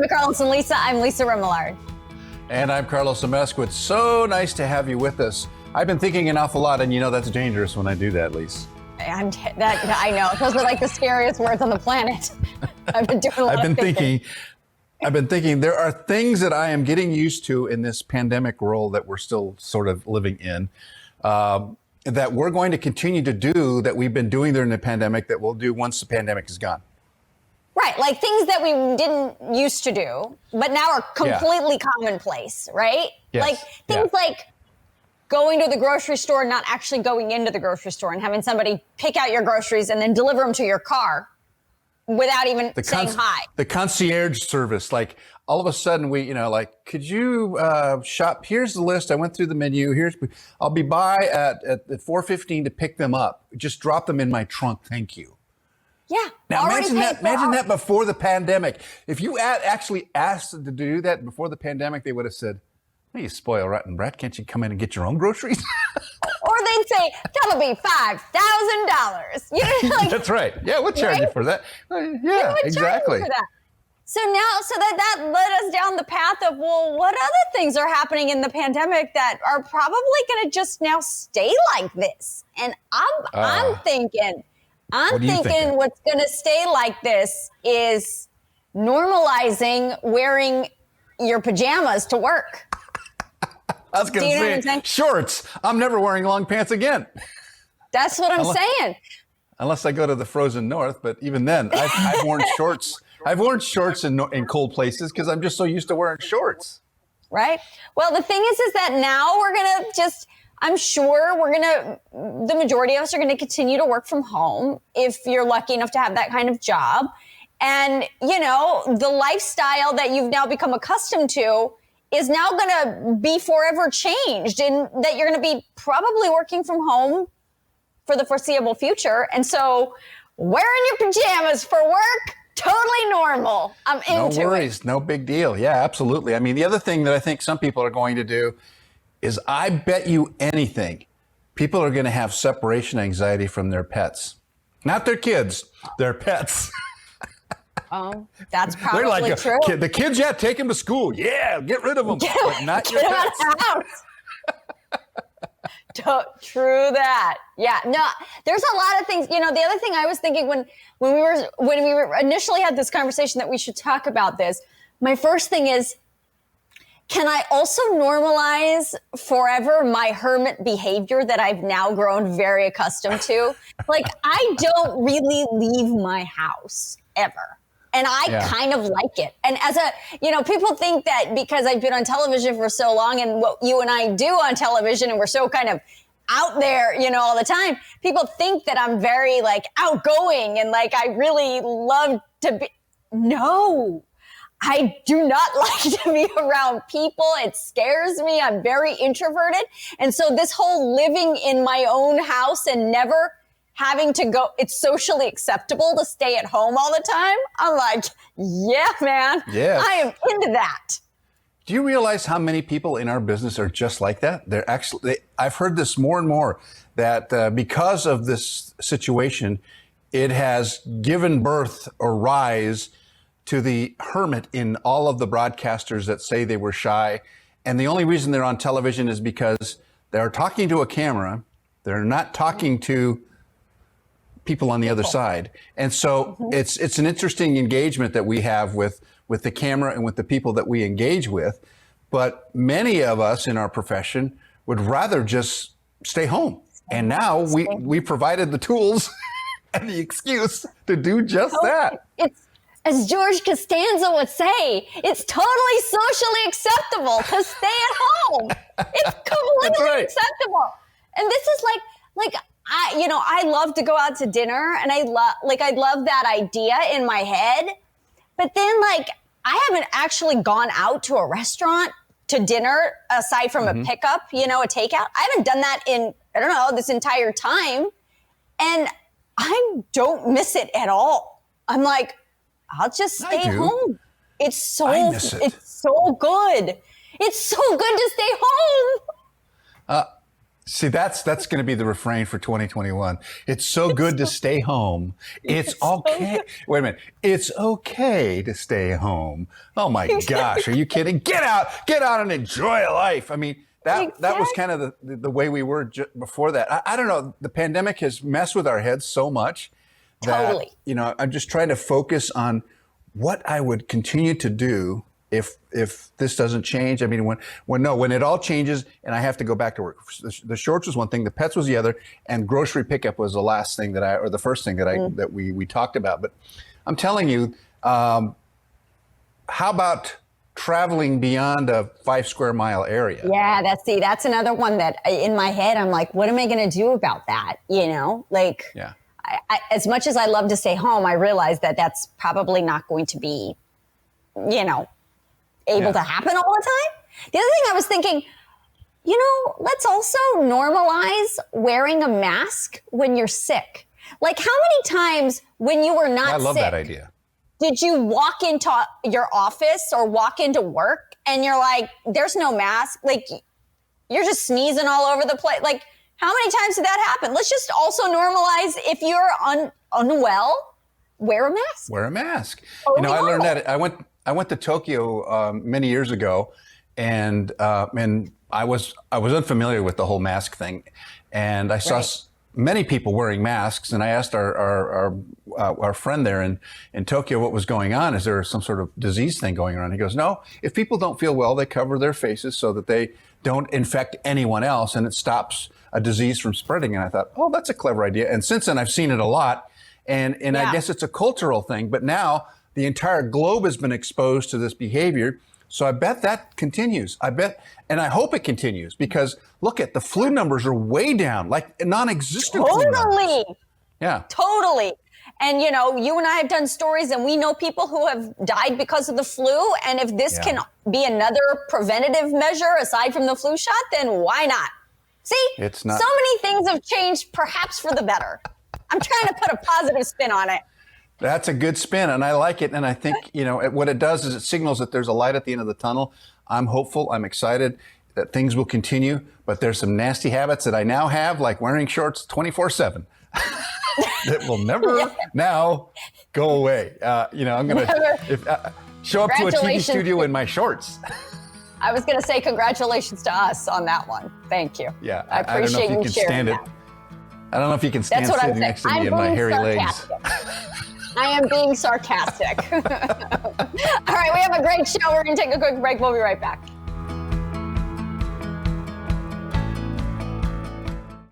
to Carlos and Lisa. I'm Lisa Remillard. And I'm Carlos Amezcua. It's so nice to have you with us. I've been thinking an awful lot, and you know that's dangerous when I do that, Lisa. I know. Those are like the scariest words on the planet. I've been doing a lot of thinking. I've been thinking there are things that I am getting used to in this pandemic role that we're still sort of living in, that we're going to continue to do that we've been doing during the pandemic that we'll do once the pandemic is gone. Right, like things that we didn't used to do, but now are completely commonplace, right? Yes. Like things like going to the grocery store, not actually going into the grocery store and having somebody pick out your groceries and then deliver them to your car without even saying hi. The concierge service, like all of a sudden we, like, could you shop? Here's the list. I went through the menu. I'll be by at 4:15 to pick them up. Just drop them in my trunk. Thank you. Yeah. Now imagine that before the pandemic. If you actually asked to do that before the pandemic, they would have said, "Hey, you spoil rotten brat, can't you come in and get your own groceries?" Or they'd say, "That'll be $5,000." Like, that's right. Yeah, we'll charge you for that. Yeah, exactly. For that. So that led us down the path of, well, what other things are happening in the pandemic that are probably going to just now stay like this? And I'm thinking what's going to stay like this is normalizing wearing your pajamas to work. I was going to say shorts. I'm never wearing long pants again. That's what I'm saying. Unless I go to the frozen north, but even then, I've worn shorts. I've worn shorts in cold places because I'm just so used to wearing shorts. Right. Well, the thing is that now we're going to I'm sure the majority of us are going to continue to work from home if you're lucky enough to have that kind of job. And, the lifestyle that you've now become accustomed to is now going to be forever changed, and that you're going to be probably working from home for the foreseeable future. And so wearing your pajamas for work, totally normal. I'm into it. No worries. No big deal. Yeah, absolutely. I mean, the other thing that I think some people are going to do is, I bet you anything, people are going to have separation anxiety from their pets. Not their kids, their pets. Oh, that's probably true. The kids, take them to school. Yeah, get rid of them. But not your pets. True that. Yeah, no, there's a lot of things. The other thing I was thinking when we initially had this conversation that we should talk about this, my first thing is, can I also normalize forever my hermit behavior that I've now grown very accustomed to? Like, I don't really leave my house ever. And I kind of like it. And as people think that because I've been on television for so long, and what you and I do on television, and we're so kind of out there, all the time, people think that I'm very outgoing and I really love to be. No, I do not like to be around people. It scares me. I'm very introverted. And so this whole living in my own house and never having to go, it's socially acceptable to stay at home all the time. I'm like, yeah, man, yes. I am into that. Do you realize how many people in our business are just like that? I've heard this more and more, that because of this situation, it has given birth or rise to the hermit in all of the broadcasters that say they were shy. And the only reason they're on television is because they're talking to a camera. They're not talking to people on the other side. And so it's an interesting engagement that we have with the camera and with the people that we engage with. But many of us in our profession would rather just stay home. And now we provided the tools and the excuse to do just that. It's, as George Costanza would say, it's totally socially acceptable to stay at home. It's completely acceptable. And this is like I love to go out to dinner, and I love that idea in my head. But then I haven't actually gone out to a restaurant to dinner aside from a pickup, a takeout. I haven't done that in, this entire time. And I don't miss it at all. I'm like, I'll just stay home. It's so good. It's so good to stay home. See, that's going to be the refrain for 2021. It's so good to stay home. It's okay. Wait a minute. It's okay to stay home. Oh my gosh, are you kidding? Get out and enjoy life. I mean, that was kind of the way we were before that. I don't know. The pandemic has messed with our heads so much that, you know, I'm just trying to focus on what I would continue to do if this doesn't change. I mean, when it all changes and I have to go back to work. The shorts was one thing, the pets was the other, and grocery pickup was the last thing or the first thing that we talked about. But I'm telling you, how about traveling beyond a 5 square mile area? Yeah, that's another one that in my head, I'm like, what am I going to do about that? You know, like, yeah. I, as much as I love to stay home, I realize that that's probably not going to be, you know, able to happen all the time. The other thing I was thinking, you know, let's also normalize wearing a mask when you're sick. Like, how many times when you were not sick, I love that idea, did you walk into your office or walk into work and you're like, there's no mask? Like, you're just sneezing all over the place. Like, how many times did that happen? Let's just also normalize, if you're unwell, wear a mask. Wear a mask. Totally you know, I learned normal. that. I went to Tokyo many years ago, and I was unfamiliar with the whole mask thing, and I saw many people wearing masks, and I asked our friend there in Tokyo what was going on. Is there some sort of disease thing going on? He goes, no. If people don't feel well, they cover their faces so that they don't infect anyone else, and it stops a disease from spreading. And I thought, oh, that's a clever idea. And since then, I've seen it a lot, and I guess it's a cultural thing. But now the entire globe has been exposed to this behavior. So I bet that continues. And I hope it continues, because look at the flu numbers are way down, like non-existent. Totally. Yeah. Totally. And, you know, you and I have done stories, and we know people who have died because of the flu. And if this can be another preventative measure aside from the flu shot, then why not? See, it's not. So many things have changed, perhaps for the better. I'm trying to put a positive spin on it. That's a good spin, and I like it. And I think, you know, what it does is it signals that there's a light at the end of the tunnel. I'm hopeful. I'm excited that things will continue. But there's some nasty habits that I now have, like wearing shorts 24/7. That will never now go away. You know, I'm going to show up to a TV studio in my shorts. I was going to say congratulations to us on that one. Thank you. Yeah, I appreciate you sharing that. I don't know if you can stand sitting next to me in my hairy legs. I am being sarcastic. All right, we have a great show. We're going to take a quick break. We'll be right back.